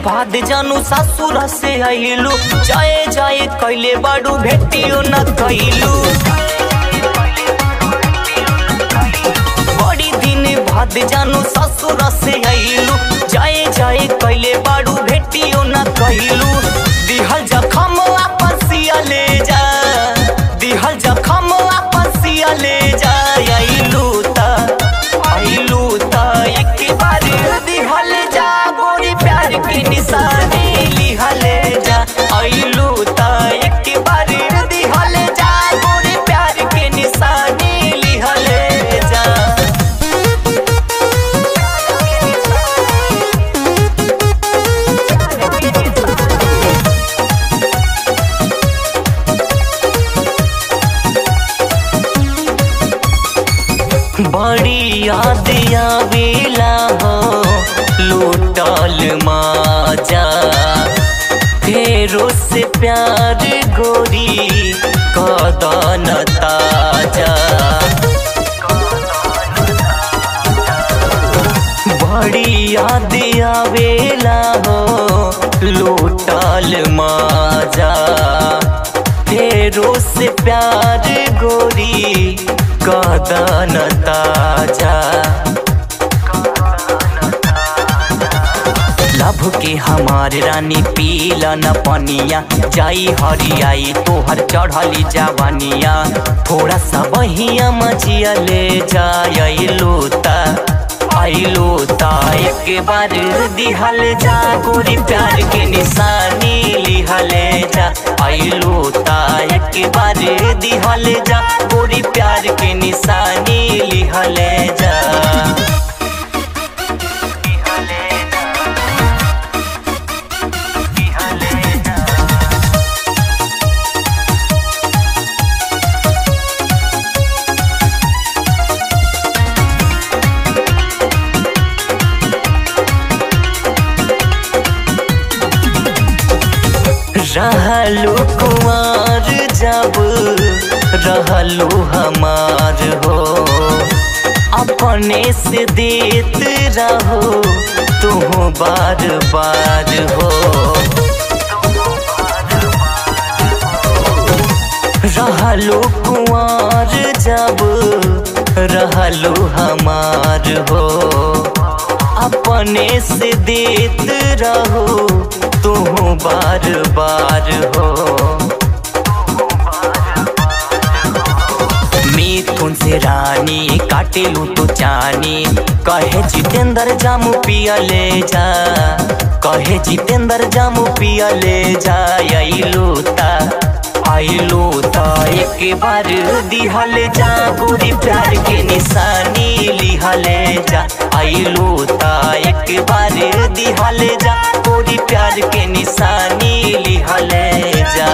बाद जानू ससुर से आइलू, जाए जाए कैले बाड़ू भेटियो न कैलू। बड़ी दिन बाद जानू ससुर से आइलू, जाए जाए कैले बाड़ू भेटियो न कैलू। दिहल जखम वापस सिया ले जा, दिहल जखम वापस सिया ले जा। आइलू ता एक बार दिहल जा, गोरी प्यार की निशानी लिहल जा। आइलू ता एक बार दिहल जा, गोरी प्यार की निशानी लिहल जा। बड़ी याद आवेला हो लूटल माजा, फेरो से प्यार गोरी कदन ताजा। बड़ी याद आवेला हो लूटल माजा, फेरो से प्यार गोरी कदन ताजा। लभ के हमार रानी पीला न पनिया, जाई हरियाई तोहर चढ़ली जवानिया। थोड़ा सा बहिया मजिया ले जाइलू ता एक बार दिहल जा, गोरी प्यार के निशानी लिहल जा। आइलू ता एक बार दिहल जा, गोरी प्यार के निशानी लिहल जा। रहलू कुंवर जब रहलू हमार हो, अपने से देत रहो तू बार बार हो। रहलू कुंवर जब रहलू हमार हो, अपने से देत रहो तू बार बार हो। मिथुन से रानी काटेलू तो चानी, कहे जितेंद्र जामू पिया ले जा, कहे जितेंद्र जामू पिया ले जा। आइलू ता एक बार दिहल जा, गोरी प्यार के निशानी लिहल जा। आइलू ता एक बार दिहल जा, गोरी प्यार के निशानी लिहल जा।